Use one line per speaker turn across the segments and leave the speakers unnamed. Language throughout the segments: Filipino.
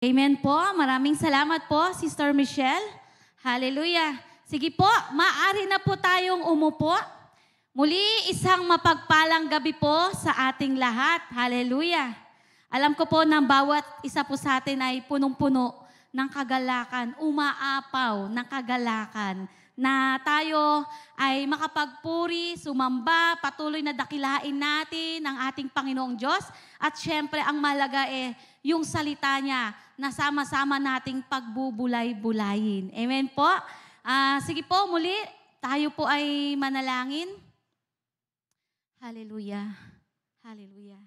Amen po. Maraming salamat po, Sister Michelle. Hallelujah. Sige po, maaari na po tayong umupo. Muli, isang mapagpalang gabi po sa ating lahat. Hallelujah. Alam ko po na bawat isa po sa atin ay punong-puno ng kagalakan, umaapaw ng kagalakan, na tayo ay makapagpuri, sumamba, patuloy na dakilain natin ang ating Panginoong Diyos. At syempre, ang malaga yung salita niya na sama-sama nating pagbubulay-bulayin. Amen po? Sige po, muli, tayo po ay manalangin. Hallelujah. Hallelujah.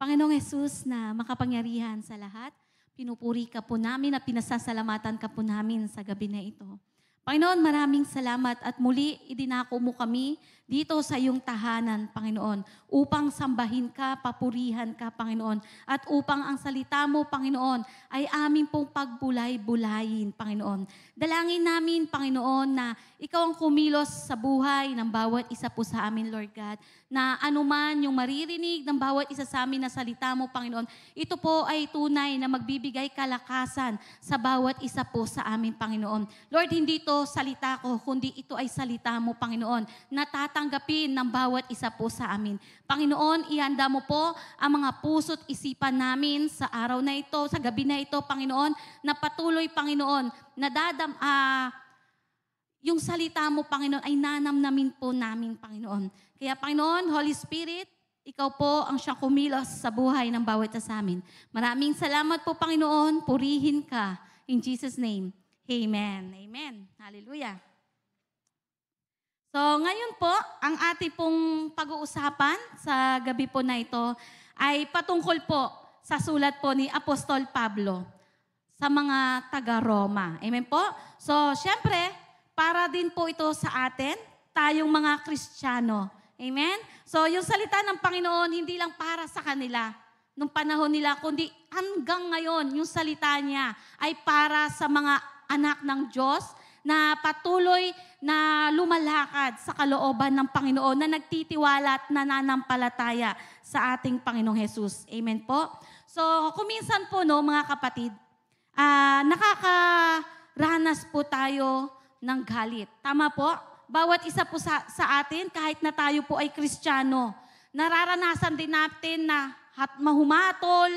Panginoong Jesus na makapangyarihan sa lahat, pinupuri ka po namin at pinasasalamatan ka po namin sa gabi na ito. Panginoon, maraming salamat at muli idinako mo kami dito sa iyong tahanan, Panginoon, upang sambahin ka, papurihan ka, Panginoon, at upang ang salita mo, Panginoon, ay aming pong pagbulay-bulayin, Panginoon. Dalangin namin, Panginoon, na ikaw ang kumilos sa buhay ng bawat isa po sa amin, Lord God, na anuman yung maririnig ng bawat isa sa amin na salita mo, Panginoon, ito po ay tunay na magbibigay kalakasan sa bawat isa po sa amin, Panginoon. Lord, hindi ito salita ko, kundi ito ay salita mo, Panginoon, na tatanggapin ng bawat isa po sa amin. Panginoon, ihanda mo po ang mga puso't isipan namin sa araw na ito, sa gabi na ito, Panginoon, na patuloy, Panginoon, na yung salita mo, Panginoon, ay nanamnamin po namin, Panginoon. Kaya, Panginoon, Holy Spirit, ikaw po ang siyang kumilos sa buhay ng bawat isa sa amin. Maraming salamat po, Panginoon. Purihin ka. In Jesus' name, Amen. Amen. Hallelujah. So, ngayon po, ang ating pong pag-uusapan sa gabi po na ito ay patungkol po sa sulat po ni Apostol Pablo sa mga taga-Roma. Amen po? So, syempre, para din po ito sa atin, tayong mga Kristiyano. Amen? So, yung salita ng Panginoon, hindi lang para sa kanila nung panahon nila, kundi hanggang ngayon, yung salita niya ay para sa mga anak ng Diyos na patuloy na lumalakad sa kalooban ng Panginoon, na nagtitiwala at nananampalataya sa ating Panginoong Jesus. Amen po? So, kuminsan po, no, mga kapatid, nakakaranas po tayo ng galit. Tama po? Bawat isa po sa atin, kahit na tayo po ay Kristiyano, nararanasan din natin na mahumatol,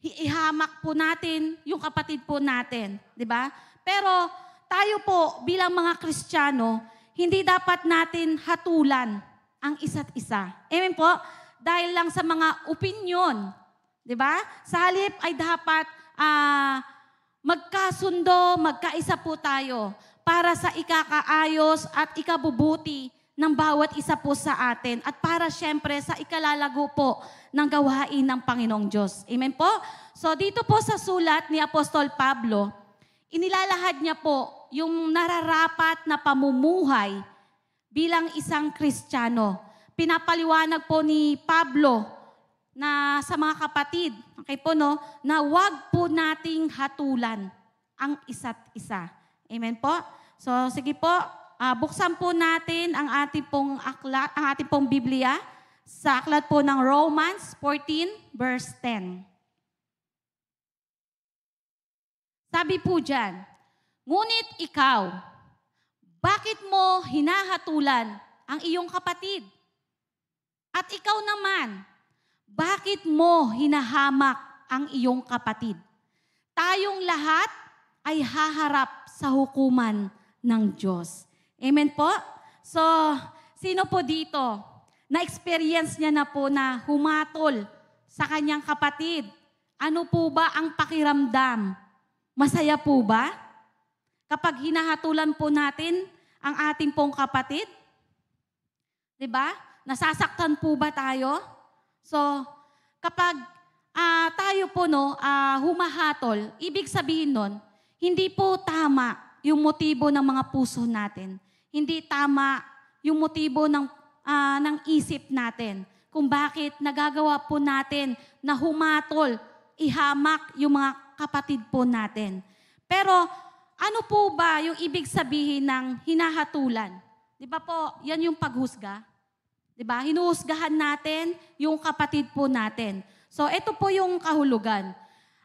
ihamak po natin yung kapatid po natin. Diba? Pero tayo po bilang mga Kristiyano, hindi dapat natin hatulan ang isa't isa. Amen po? Dahil lang sa mga opinyon. Diba? Sa halip ay dapat magkasundo, magkaisa po tayo para sa ikakaayos at ikabubuti ng bawat isa po sa atin at para syempre sa ikalalago po ng gawain ng Panginoong Diyos. Amen po? So dito po sa sulat ni Apostol Pablo, inilalahad niya po yung nararapat na pamumuhay bilang isang Kristiyano. Pinapaliwanag po ni Pablo na sa mga kapatid, okay po, no, na wag po nating hatulan ang isa't isa. Amen po? So sige po, buksan po natin ang ating pong aklat, ang ating pong Biblia sa aklat po ng Romans 14 verse 10. Sabi po diyan, ngunit ikaw, bakit mo hinahatulan ang iyong kapatid? At ikaw naman, bakit mo hinahamak ang iyong kapatid? Tayong lahat ay haharap sa hukuman ng Diyos. Amen po? So, sino po dito na-experience niya na po na humatol sa kanyang kapatid? Ano po ba ang pakiramdam? Masaya po ba? Kapag hinahatulan po natin ang ating pong kapatid? Diba? Nasasaktan po ba tayo? So, kapag tayo po humahatol, ibig sabihin nun, hindi po tama yung motibo ng mga puso natin. Hindi tama yung motibo ng isip natin. Kung bakit nagagawa po natin na humatol, ihamak yung mga kapatid po natin. Pero ano po ba yung ibig sabihin ng hinahatulan? Di ba po, yan yung paghusga? Diba? Hinuhusgahan natin yung kapatid po natin. So ito po yung kahulugan.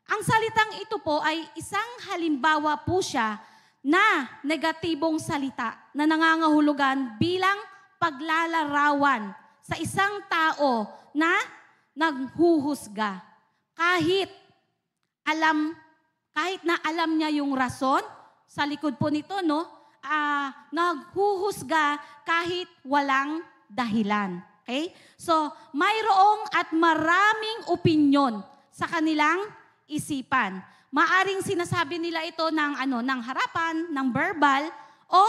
Ang salitang ito po ay isang halimbawa po siya na negatibong salita na nangangahulugan bilang paglalarawan sa isang tao na naghuhusga. Kahit na alam niya yung rason sa likod po nito, no? Naghuhusga kahit walang dahilan. Okay? So, mayroong at maraming opinyon sa kanilang isipan. Maaring sinasabi nila ito ng harapan, ng verbal, o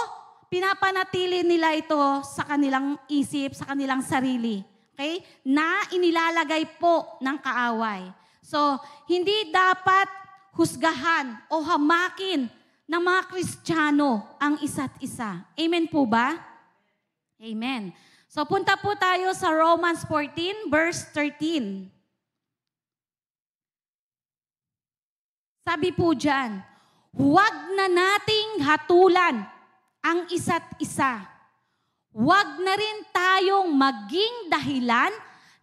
pinapanatili nila ito sa kanilang isip, sa kanilang sarili. Okay? Na inilalagay po ng kaaway. So, hindi dapat husgahan o hamakin ng mga Kristiyano ang isa't isa. Amen po ba? Amen. So, punta po tayo sa Romans 14, verse 13. Sabi po dyan, huwag na nating hatulan ang isa't isa. Huwag na rin tayong maging dahilan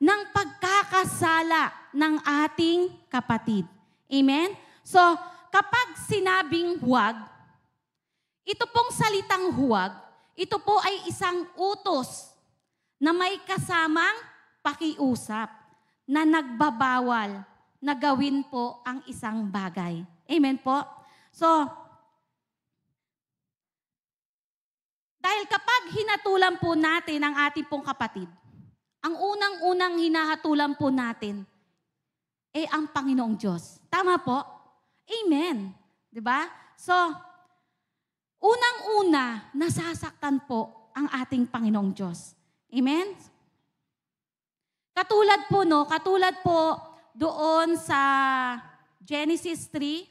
ng pagkakasala ng ating kapatid. Amen? So, kapag sinabing huwag, ito pong salitang huwag, ito po ay isang utos na may kasamang pakiusap na nagbabawal na gawin po ang isang bagay. Amen po? So, dahil kapag hinatulan po natin ang ating pong kapatid, ang unang-unang hinahatulan po natin ay ang Panginoong Diyos. Tama po? Amen. Diba? So, unang-una, nasasaktan po ang ating Panginoong Diyos. Amen? Katulad po doon sa Genesis 3,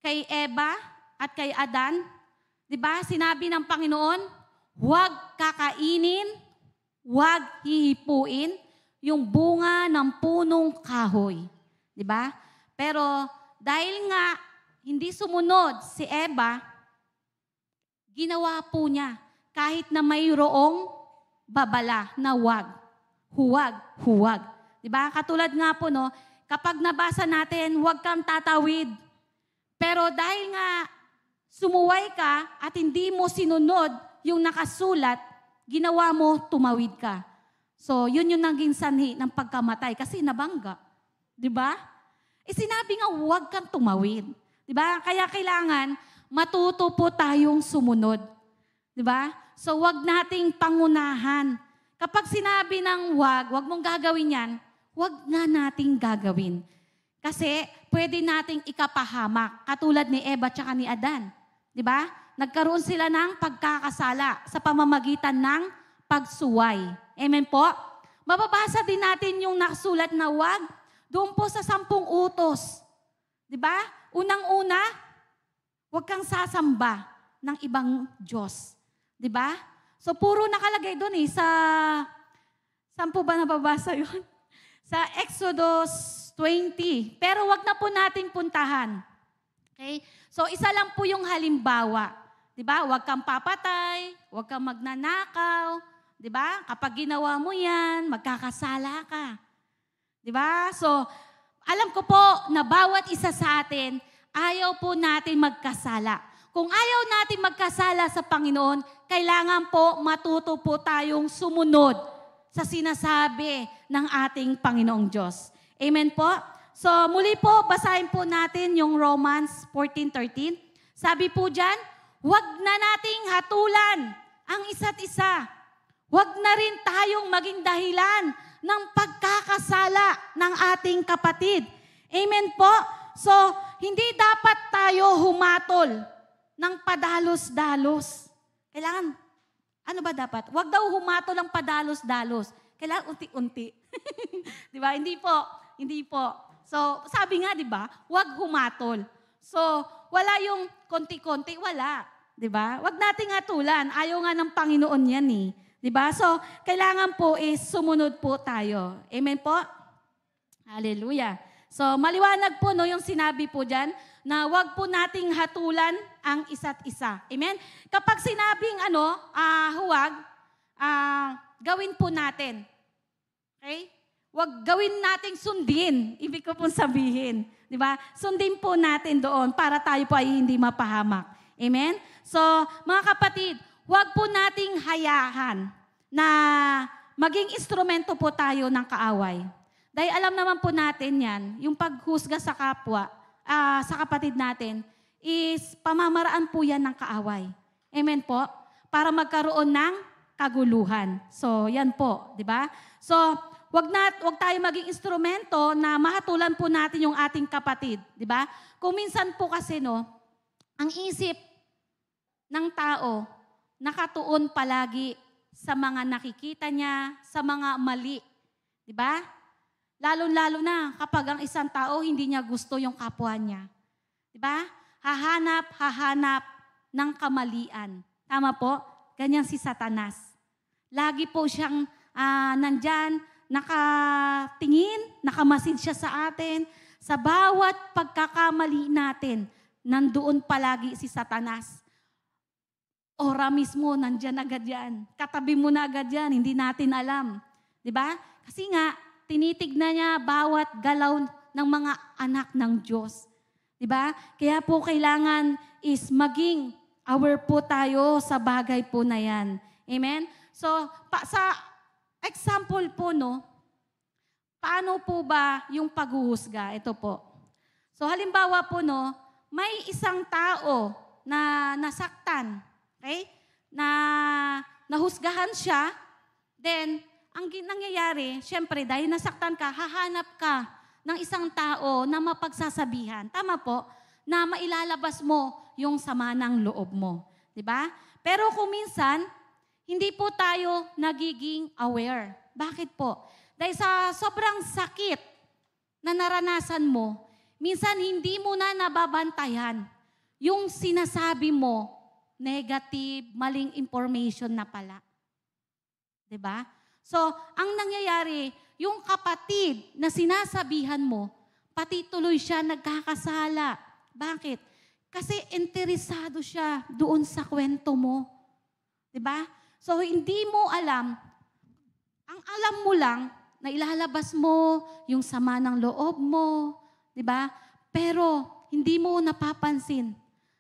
kay Eva at kay Adan, di ba? Sinabi ng Panginoon, huwag kakainin, huwag hihipuin yung bunga ng punong kahoy. Di ba? Pero dahil nga hindi sumunod si Eva, ginawa po niya kahit na mayroong babala na huwag. Diba? Katulad nga po, no, kapag nabasa natin, huwag kang tatawid. Pero dahil nga sumuway ka at hindi mo sinunod yung nakasulat, ginawa mo, tumawid ka. So, yun yung naging sanhi ng pagkamatay kasi nabangga. Diba? Sinabi nga, huwag kang tumawid. Diba? Kaya kailangan matuto po tayong sumunod. Diba? So, huwag nating pangunahan. Kapag sinabi ng huwag mong gagawin yan, huwag nga nating gagawin. Kasi pwede nating ikapahamak, katulad ni Eva at ni Adan. Diba? Nagkaroon sila ng pagkakasala sa pamamagitan ng pagsuway. Amen po? Mababasa din natin yung nakasulat na huwag doon po sa 10 utos. Diba? Unang-una, huwag kang sasamba ng ibang Diyos. Diba? So, puro nakalagay doon sa... Saan po ba nababasa yun? Sa Exodus 20. Pero wag na po nating puntahan. Okay? So, isa lang po yung halimbawa. Diba? Huwag kang papatay, huwag kang magnanakaw. Diba? Kapag ginawa mo yan, magkakasala ka. Diba? So, alam ko po na bawat isa sa atin, ayaw po natin magkasala. Kung ayaw natin magkasala sa Panginoon, kailangan po matuto po tayong sumunod sa sinasabi ng ating Panginoong Diyos. Amen po? So, muli po, basahin po natin yung Romans 14:13. Sabi po dyan, huwag na nating hatulan ang isa't isa. Huwag na rin tayong maging dahilan ng pagkakasala ng ating kapatid. Amen po? So, hindi dapat tayo humatol ng padalos-dalos. Kailangan, ano ba dapat? Huwag daw humatol ng padalos-dalos. Kailangan unti-unti. Di ba? Hindi po. So, sabi nga, di ba? Huwag humatol. So, wala yung konti-konti, wala. Di ba? Huwag nating hatulan. Ayaw nga ng Panginoon yan eh. Di ba? So, kailangan po sumunod po tayo. Amen po? Hallelujah. So, maliwanag po no, yung sinabi po dyan na huwag po nating hatulan ang isa't isa. Amen? Kapag sinabing huwag, gawin po natin. Okay? wag gawin nating sundin. Ibig ko pong sabihin. Di ba? Sundin po natin doon para tayo po ay hindi mapahamak. Amen? So, mga kapatid, wag po nating hayaan na maging instrumento po tayo ng kaaway. Dahil alam naman po natin yan, yung paghusga sa kapwa, sa kapatid natin, is pamamaraan po yan ng kaaway. Amen po? Para magkaroon ng kaguluhan. So, yan po, di ba? So, wag tayo maging instrumento na mahatulan po natin yung ating kapatid, di ba? Kung minsan po kasi ang isip ng tao nakatuon palagi sa mga nakikita niya, sa mga mali, di ba? Lalo-lalo na kapag ang isang tao hindi niya gusto yung kapwa niya. Di ba? Hahanap ng kamalian. Tama po? Ganyan si Satanas. Lagi po siyang nandyan, nakatingin, nakamasid siya sa atin. Sa bawat pagkakamali natin, nandoon palagi si Satanas. Ora mismo, nandyan agad yan. Katabi mo na agad yan, hindi natin alam. Diba? Kasi nga, tinitignan niya bawat galaw ng mga anak ng Diyos. Diba? Kaya po kailangan is maging aware po tayo sa bagay po na yan. Amen? So, sa example po, paano po ba yung paghuhusga? Ito po. So, halimbawa po, may isang tao na nasaktan, okay? Na nahusgahan siya, then, ang nangyayari, syempre, dahil nasaktan ka, hahanap ka ng isang tao na mapagsasabihan. Tama po? Na mailalabas mo yung sama ng loob mo. Diba? Pero kung minsan, hindi po tayo nagiging aware. Bakit po? Dahil sa sobrang sakit na naranasan mo, minsan hindi mo na nababantayan yung sinasabi mo, negative, maling information na pala. Diba? So, ang nangyayari, yung kapatid na sinasabihan mo, pati tuloy siya nagkakasala. Bakit? Kasi interesado siya doon sa kwento mo. Diba? So, hindi mo alam, ang alam mo lang, na ilalabas mo yung sama ng loob mo, di ba? Pero, hindi mo napapansin.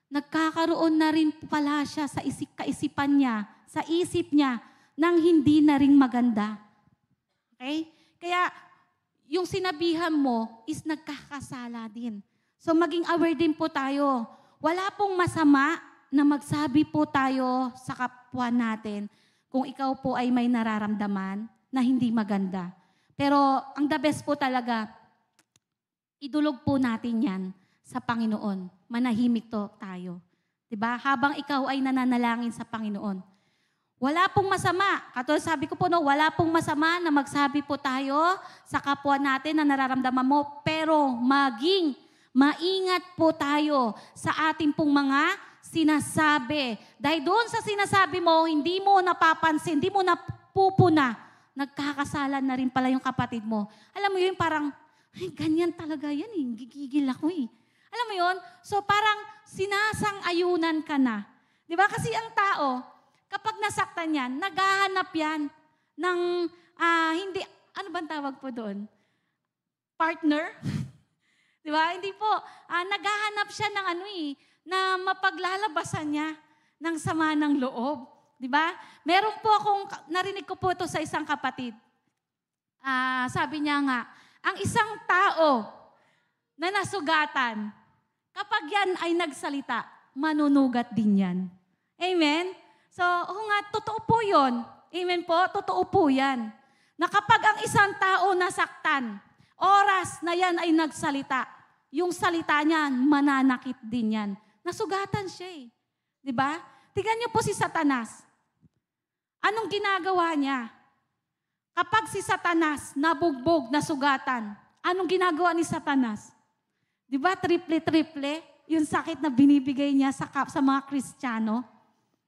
Nagkakaroon na rin pala siya sa kaisipan niya, sa isip niya, nang hindi na rin maganda. Okay? Kaya, yung sinabihan mo is nagkakasala din. So, maging aware din po tayo. Wala pong masama na magsabi po tayo sa kapwa natin kung ikaw po ay may nararamdaman na hindi maganda. Pero ang the best po talaga, idulog po natin yan sa Panginoon. Manahimik tayo. Diba? Habang ikaw ay nananalangin sa Panginoon. Wala pong masama. Katulad sabi ko po, wala pong masama na magsabi po tayo sa kapwa natin na nararamdaman mo, pero maging maingat po tayo sa ating pong mga sinasabi. Dahil doon sa sinasabi mo, hindi mo napapansin, hindi mo napupuna, nagkakasala na rin pala yung kapatid mo. Alam mo yun, parang, ay, ganyan talaga yan eh, gigigil ako eh. Alam mo yun? So parang sinasang-ayunan ka na. Di ba? Kasi ang tao, kapag nasaktan yan, naghahanap yan ng, hindi, ano bang tawag po doon? Partner? Di ba? Hindi po. Naghahanap siya ng na mapaglalabasan niya ng sama ng loob. Di ba? Meron po akong, narinig ko po ito sa isang kapatid. Sabi niya nga, ang isang tao na nasugatan, kapag yan ay nagsalita, manunugat din yan. Amen? So, nga, totoo po yun. Amen po? Totoo po yan. Na kapag ang isang tao nasaktan, oras na yan ay nagsalita, yung salita niya, mananakit din yan. Nasugatan siya eh. Diba? Tingnan niyo po si Satanas. Anong ginagawa niya? Kapag si Satanas nabugbog, nasugatan, anong ginagawa ni Satanas? Diba? Triple-triple yung sakit na binibigay niya sa mga Kristiyano.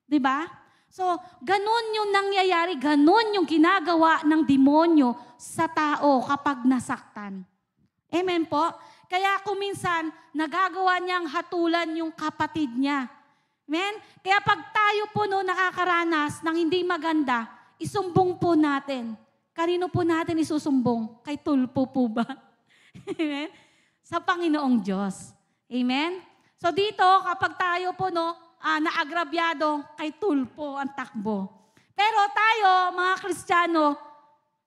Diba? So, ganun yung nangyayari, ganun yung ginagawa ng demonyo sa tao kapag nasaktan. Amen po? Kaya kung minsan, nagagawa niyang hatulan yung kapatid niya. Amen? Kaya pag tayo po nakakaranas ng hindi maganda, isumbong po natin kanino po natin isusumbong? Kay Tulpo po ba? Amen? Sa Panginoong Diyos. Amen? So dito, kapag tayo po naagrabyado, kay Tulpo ang takbo. Pero tayo, mga Kristiyano,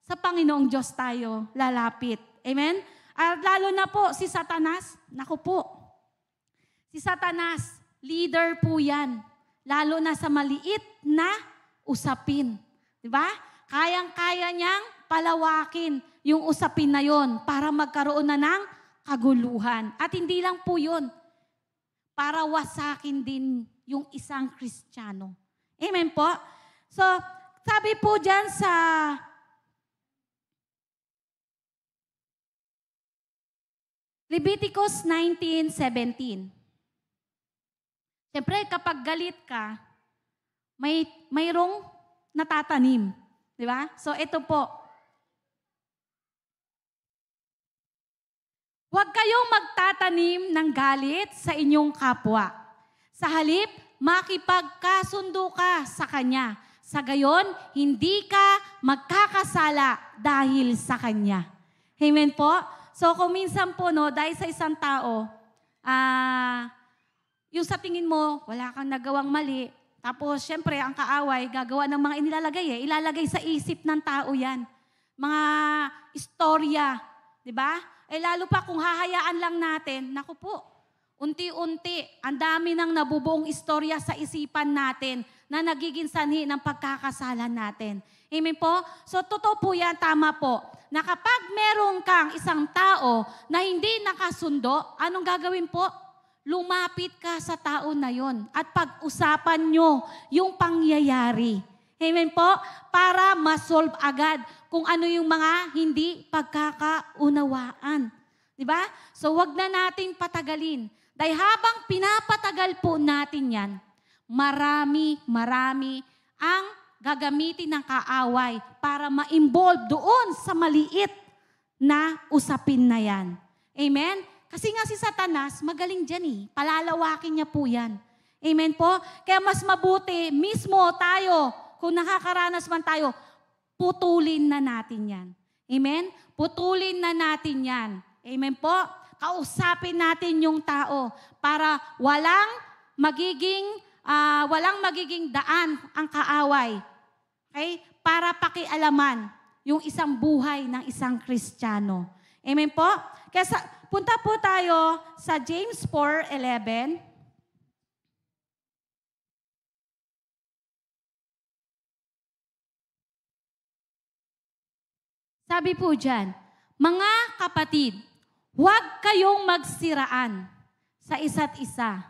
sa Panginoong Diyos tayo lalapit. Amen? At lalo na po si Satanas, naku po, si Satanas, leader po yan. Lalo na sa maliit na usapin. Diba? Kayang-kaya niyang palawakin yung usapin na yon para magkaroon na ng kaguluhan. At hindi lang po yun, para wasakin din yung isang Kristiyano. Amen po? So, sabi po dyan sa Leviticus 19:17. Siyempre, kapag galit ka, mayroong natatanim. Di ba? So, ito po. Huwag kayong magtatanim ng galit sa inyong kapwa. Sa halip, makipagkasundo ka sa kanya. Sa gayon, hindi ka magkakasala dahil sa kanya. Amen po? So, kung minsan po, dahil sa isang tao, yung sa tingin mo, wala kang nagawang mali. Tapos, syempre, ang kaaway, gagawa ng mga inilalagay Ilalagay sa isip ng tao yan. Mga istorya. Diba? Lalo pa kung hahayaan lang natin, naku po, unti-unti, ang dami nang nabubuong istorya sa isipan natin na nagiging sanhi ng pagkakasalan natin. Amen po? So, totoo po yan, tama po, na kapag meron kang isang tao na hindi nakasundo, anong gagawin po? Lumapit ka sa tao na yon at pag-usapan nyo yung pangyayari. Amen po? Para ma-solve agad kung ano yung mga hindi pagkakaunawaan. Diba? So wag na nating patagalin. Dahil habang pinapatagal po natin yan, marami ang gagamitin ng kaaway para ma-involve doon sa maliit na usapin na yan. Amen? Kasi nga si Satanas, magaling dyan Palalawakin niya po yan. Amen po? Kaya mas mabuti, mismo tayo, kung nakakaranas man tayo, putulin na natin yan. Amen? Putulin na natin yan. Amen po? Kausapin natin yung tao para walang magiging daan ang kaaway. Okay? Para pakialaman yung isang buhay ng isang Kristiyano. Amen po? Kaya punta po tayo sa James 4:11. Sabi po dyan, mga kapatid, huwag kayong magsiraan sa isa't isa.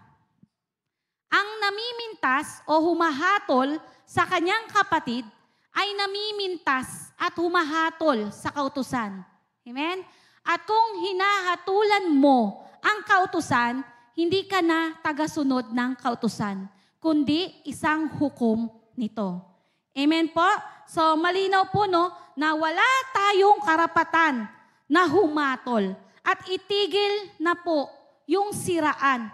Ang namimintas o humahatol sa kanyang kapatid ay namimintas at humahatol sa kautusan. Amen? At kung hinahatulan mo ang kautusan, hindi ka na tagasunod ng kautusan, kundi isang hukom nito. Amen po? So malinaw po na wala tayong karapatan na humatol at itigil na po yung siraan.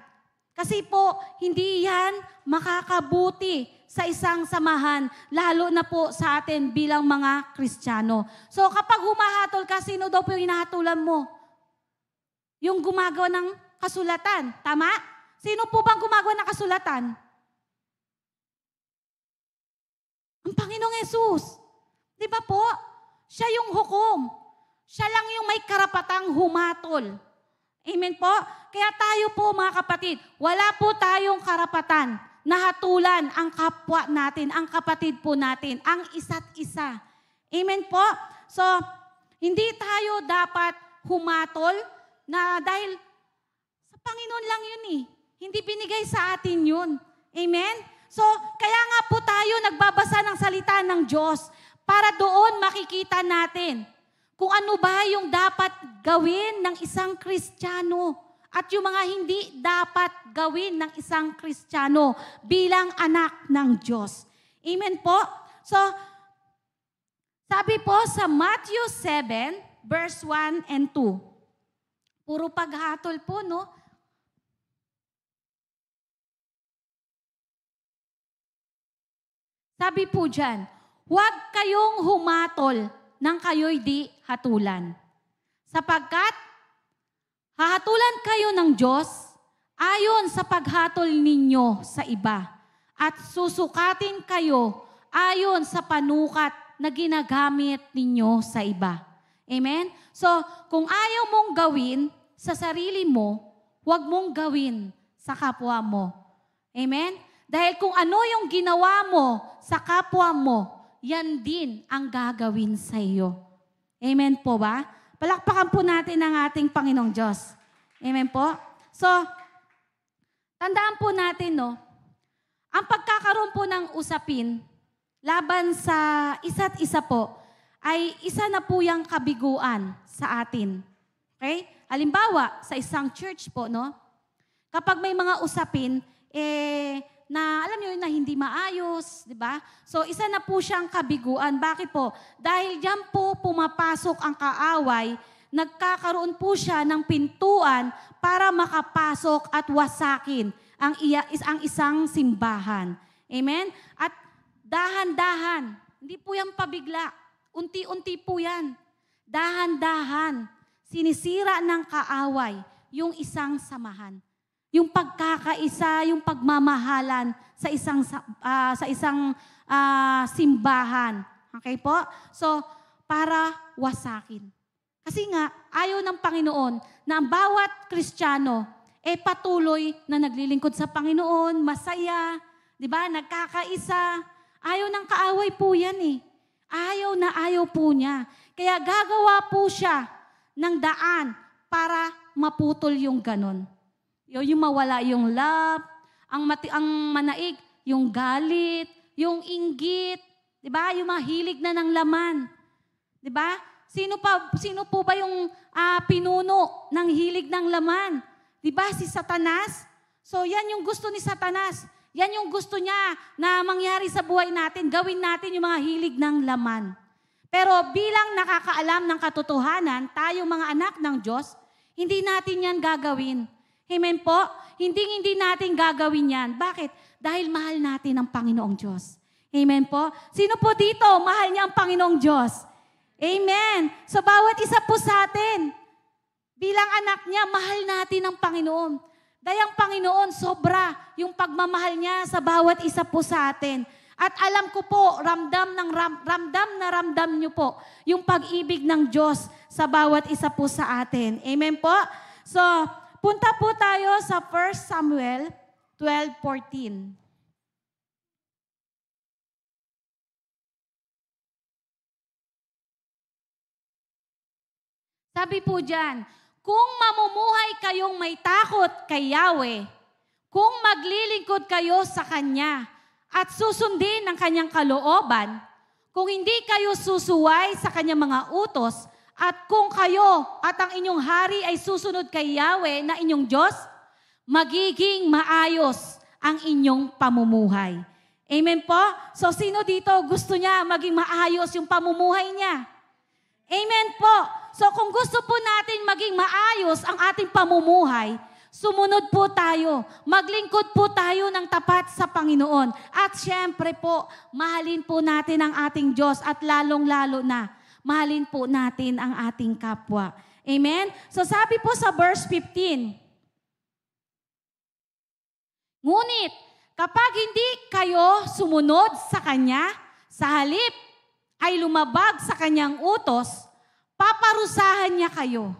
Kasi po, hindi yan makakabuti sa isang samahan, lalo na po sa atin bilang mga Kristiyano. So kapag humahatol ka, sino daw po yung hinahatulan mo? Yung gumagawa ng kasulatan. Tama? Sino po bang gumagawa ng kasulatan? Ang Panginoong Yesus. Di ba po? Siya yung hukom. Siya lang yung may karapatang humatol. Amen po? Kaya tayo po mga kapatid, wala po tayong karapatan na hatulan ang kapwa natin, ang kapatid po natin, ang isa't isa. Amen po? So, hindi tayo dapat humatol na dahil sa Panginoon lang yun Hindi binigay sa atin yun. Amen? So, kaya nga po tayo nagbabasa ng salita ng Diyos para doon makikita natin kung ano ba yung dapat gawin ng isang Kristiyano at yung mga hindi dapat gawin ng isang Kristiyano bilang anak ng Diyos. Amen po? So, sabi po sa Matthew 7, verse 1 and 2. Puro paghatol po, Sabi po dyan, huwag kayong humatol nang kayo'y di hatulan. Sapagkat hahatulan kayo ng Diyos ayon sa paghatol ninyo sa iba at susukatin kayo ayon sa panukat na ginagamit ninyo sa iba. Amen? So, kung ayaw mong gawin sa sarili mo, huwag mong gawin sa kapwa mo. Amen? Dahil kung ano yung ginawa mo sa kapwa mo, yan din ang gagawin sa iyo. Amen po ba? Palakpakan po natin ang ating Panginoong Diyos. Amen po? So, tandaan po natin, no, ang pagkakaroon po ng usapin laban sa isa't isa po ay isa na po yung kabiguan sa atin. Okay? Halimbawa, sa isang church po, no, kapag may mga usapin, na alam niyo na hindi maayos, di ba? So, isa na po siyang kabiguan. Bakit po? Dahil diyan po pumapasok ang kaaway, nagkakaroon po siya ng pintuan para makapasok at wasakin ang isang simbahan. Amen? At dahan-dahan, hindi po yan pabigla. Unti-unti po yan. Dahan-dahan, sinisira ng kaaway yung isang samahan. Yung pagkakaisa, yung pagmamahalan sa isang simbahan. Okay po? So, para wasakin. Kasi nga, ayaw ng Panginoon na ang bawat Kristiyano patuloy na naglilingkod sa Panginoon, masaya, di ba? Nagkakaisa. Ayaw ng kaaway po yan eh. Ayaw na ayaw po niya. Kaya gagawa po siya ng daan para maputol yung ganon. Yung mawala yung love, ang manaig, yung galit, yung inggit, 'di ba? Yung mahilig na ng laman. 'Di ba? Sino po ba yung pinuno ng hilig ng laman? 'Di ba si Satanas? So yan yung gusto ni Satanas. Yan yung gusto niya na mangyari sa buhay natin, gawin natin yung mga hilig ng laman. Pero bilang nakakaalam ng katotohanan, tayo mga anak ng Diyos, hindi natin yan gagawin. Amen po? Hindi natin gagawin yan. Bakit? Dahil mahal natin ang Panginoong Diyos. Amen po? Sino po dito mahal niya ang Panginoong Diyos? Amen. So bawat isa po sa atin, bilang anak niya, mahal natin ang Panginoon. Dahil ang Panginoon, sobra yung pagmamahal niya sa bawat isa po sa atin. At alam ko po, ramdam niyo po yung pag-ibig ng Diyos sa bawat isa po sa atin. Amen po? So, punta po tayo sa 1 Samuel 12:14. Sabi po dyan, kung mamumuhay kayong may takot kay Yahweh, kung maglilingkod kayo sa Kanya at susundin ang Kanyang kalooban, kung hindi kayo susuway sa Kanyang mga utos, at kung kayo at ang inyong hari ay susunod kay Yahweh na inyong Diyos, magiging maayos ang inyong pamumuhay. Amen po? So sino dito gusto niya maging maayos yung pamumuhay niya? Amen po. So kung gusto po natin maging maayos ang ating pamumuhay, sumunod po tayo. Maglingkod po tayo ng tapat sa Panginoon. At syempre po, mahalin po natin ang ating Diyos at lalong-lalo na, mahalin po natin ang ating kapwa. Amen? So sabi po sa verse 15, ngunit kapag hindi kayo sumunod sa Kanya, sa halip ay lumabag sa Kanyang utos, paparusahan niya kayo.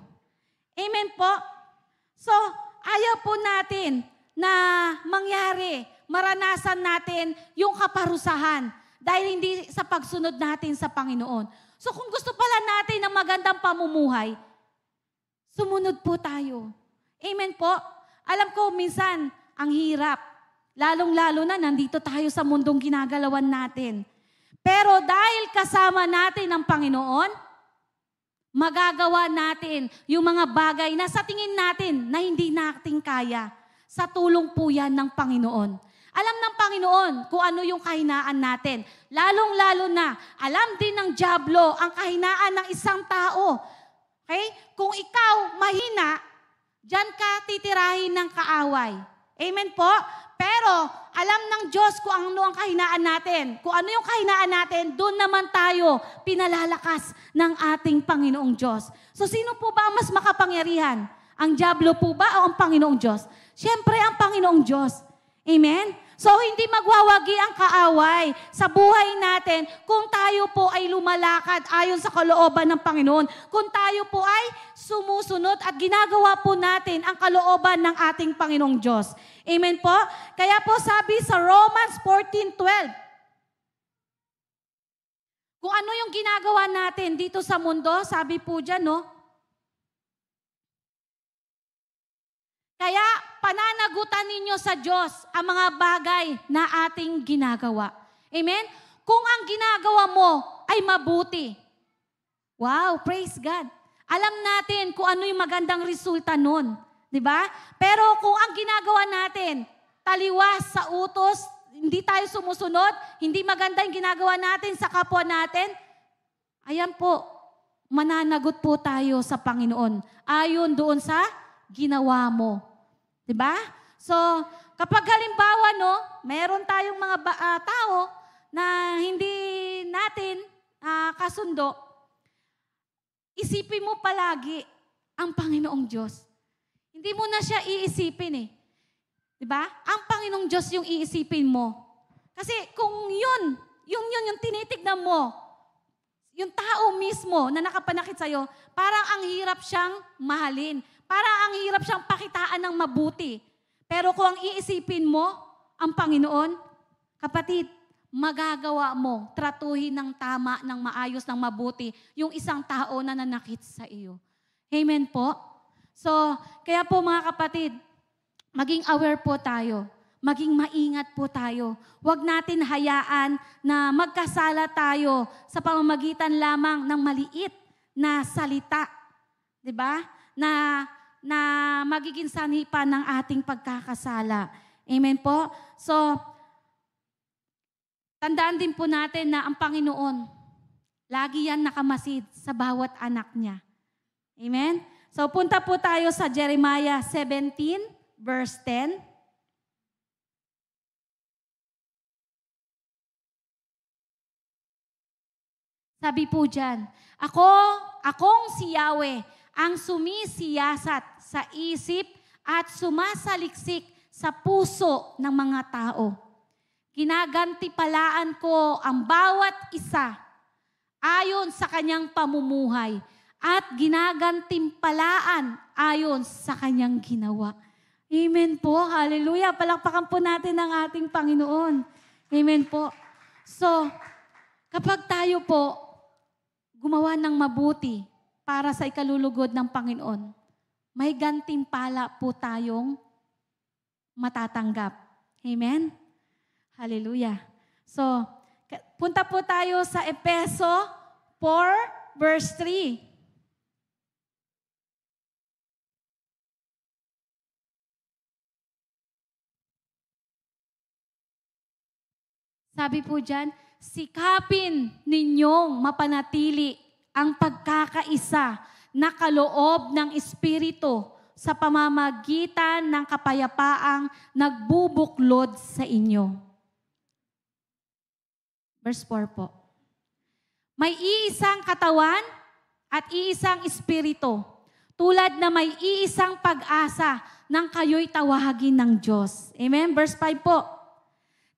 Amen po? So, ayaw po natin na mangyari, maranasan natin yung kaparusahan dahil hindi sa pagsunod natin sa Panginoon. So, kung gusto pala natin ng magandang pamumuhay, sumunod po tayo. Amen po? Alam ko, minsan, ang hirap. Lalong-lalo na, nandito tayo sa mundong ginagalawan natin. Pero dahil kasama natin ang Panginoon, magagawa natin yung mga bagay na sa tingin natin na hindi natin kaya. Sa tulong po yan ng Panginoon. Alam ng Panginoon kung ano yung kahinaan natin. Lalong-lalo na, alam din ng dyablo ang kahinaan ng isang tao. Okay? Kung ikaw mahina, diyan ka titirahin ng kaaway. Amen po? Pero alam ng Diyos kung ano ang kahinaan natin. Kung ano yung kahinaan natin, doon naman tayo pinalalakas ng ating Panginoong Diyos. So sino po ba ang mas makapangyarihan? Ang dyablo po ba o ang Panginoong Diyos? Siyempre ang Panginoong Diyos. Amen? So hindi magwawagi ang kaaway sa buhay natin kung tayo po ay lumalakad ayon sa kalooban ng Panginoon. Kung tayo po ay sumusunod at ginagawa po natin ang kalooban ng ating Panginoong Diyos. Amen po? Kaya po sabi sa Romans 14:12, kung ano yung ginagawa natin dito sa mundo, sabi po dyan, no? Kaya pananagutan ninyo sa Diyos ang mga bagay na ating ginagawa. Amen? Kung ang ginagawa mo ay mabuti. Wow, praise God. Alam natin kung ano yung magandang resulta nun. Diba? Pero kung ang ginagawa natin, taliwas sa utos, hindi tayo sumusunod, hindi maganda yung ginagawa natin sa kapwa natin, ayan po, mananagot po tayo sa Panginoon. Ayon doon sa ginawa mo. Diba? So, kapag halimbawa, no, meron tayong mga tao na hindi natin kasundo, isipin mo palagi ang Panginoong Diyos. Hindi mo na siya iisipin eh. Diba? Ang Panginoong Diyos yung iisipin mo. Kasi kung yun yung tinitignan mo, yung tao mismo na nakapanakit sa'yo, parang ang hirap siyang mahalin. Parang ang hirap siyang pakitaan ng mabuti. Pero kung ang iisipin mo, ang Panginoon, kapatid, magagawa mo, tratuhin ng tama, ng maayos, ng mabuti, yung isang tao na nanakit sa iyo. Amen po? So, kaya po mga kapatid, maging aware po tayo. Maging maingat po tayo. Huwag natin hayaan na magkasala tayo sa pamamagitan lamang ng maliit na salita. 'Di ba? Na magiging sanhi pa ng ating pagkakasala. Amen po? So, tandaan din po natin na ang Panginoon, lagi yan nakamasid sa bawat anak niya. Amen? So, punta po tayo sa Jeremiah 17, verse 10. Sabi po dyan, akong si Yahweh, ang sumisiyasat sa isip at sumasaliksik sa puso ng mga tao. Ginagantipalaan ko ang bawat isa ayon sa kanyang pamumuhay at ginagantimpalaan ayon sa kanyang ginawa. Amen po. Hallelujah. Palakpakan po natin ang ating Panginoon. Amen po. So, kapag tayo po gumawa ng mabuti para sa ikalulugod ng Panginoon, may gantimpala po tayong matatanggap. Amen? Hallelujah. So, punta po tayo sa Efeso 4, verse 3. Sabi po dyan, sikapin ninyong mapanatili ang pagkakaisa na kaloob ng Espiritu sa pamamagitan ng kapayapaang nagbubuklod sa inyo. Verse 4 po. May iisang katawan at iisang Espiritu, tulad na may iisang pag-asa nang kayo'y tawagin ng Diyos. Amen? Verse 5 po.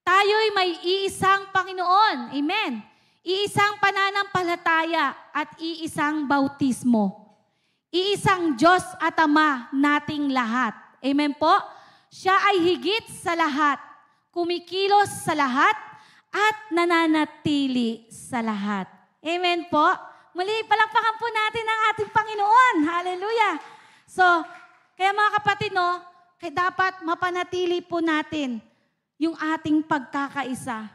Tayo'y may iisang Panginoon. Amen? Iisang pananampalataya at iisang bautismo. Iisang Diyos at Ama nating lahat. Amen po? Siya ay higit sa lahat, kumikilos sa lahat, at nananatili sa lahat. Amen po? Muli, palakpakan po natin ang ating Panginoon. Hallelujah! So, kaya mga kapatid, no, kaya dapat mapanatili po natin yung ating pagkakaisa.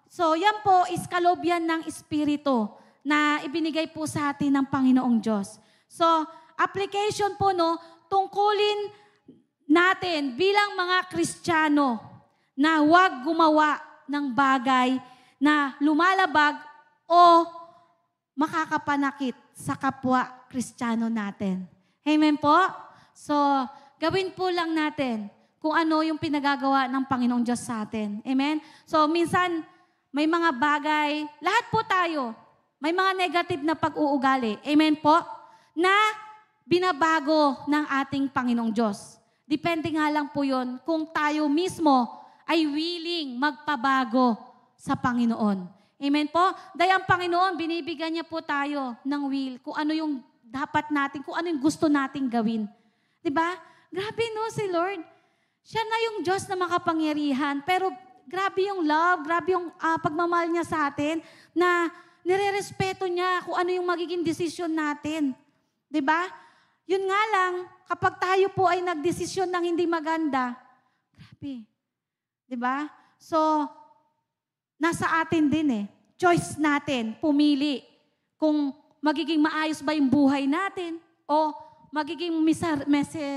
So yan po is kaloob yan ng Espiritu na ibinigay po sa atin ng Panginoong Diyos. So, application po, no, tungkulin natin bilang mga Kristiyano na huwag gumawa ng bagay na lumalabag o makakapanakit sa kapwa Kristiyano natin. Amen po? So, gawin po lang natin kung ano yung pinagagawa ng Panginoong Diyos sa atin. Amen? So, minsan, may mga bagay, lahat po tayo, may mga negative na pag-uugali. Amen po? Na binabago ng ating Panginoong Diyos. Depende nga lang po yun kung tayo mismo ay willing magpabago sa Panginoon. Amen po? Dahil ang Panginoon, binibigyan niya po tayo ng will, kung ano yung dapat natin, kung ano yung gusto nating gawin. Diba? Grabe no, si Lord. Siya na yung Diyos na makapangyarihan, pero grabe yung love, grabe yung pagmamahal niya sa atin, na nire-respeto niya kung ano yung magiging desisyon natin. Diba? Yun nga lang, kapag tayo po ay nagdesisyon ng hindi maganda, grabe. Diba? So, nasa atin din eh. Choice natin, pumili kung magiging maayos ba yung buhay natin o magiging miserable.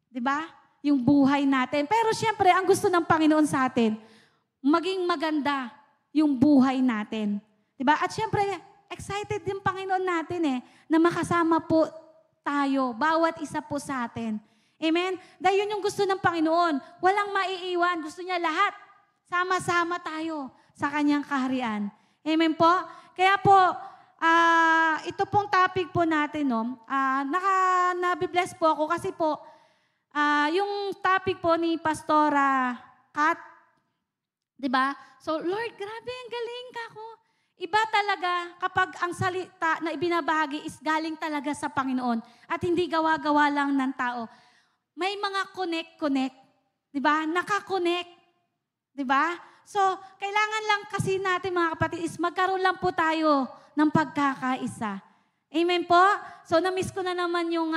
Diba? Yung buhay natin. Pero siyempre, ang gusto ng Panginoon sa atin, maging maganda yung buhay natin. Diba? At siyempre, excited din Panginoon natin eh, na makasama po tayo, bawat isa po sa atin. Amen? Dahil yun yung gusto ng Panginoon. Walang maiiwan. Gusto niya lahat. Sama-sama tayo sa kanyang kaharian. Amen po? Kaya po, ito pong topic po natin, no? Nabibless po ako kasi po, yung topic po ni Pastora Kat, di ba? So, Lord, grabe, ang galing ka ko. Iba talaga kapag ang salita na ibinabahagi is galing talaga sa Panginoon at hindi gawa-gawa lang ng tao. May mga connect. Di ba? Naka-connect. Di ba? So, kailangan lang kasi natin mga kapatid is magkaroon lang po tayo ng pagkakaisa. Amen po? So, na-miss ko na naman yung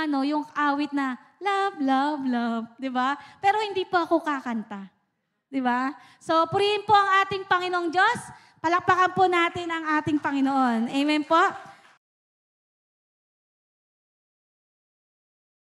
awit na love, love, love. Di ba? Pero hindi po ako kakanta. Di ba? So, purihin po ang ating Panginoong Diyos. Palakpakan po natin ang ating Panginoon. Amen po?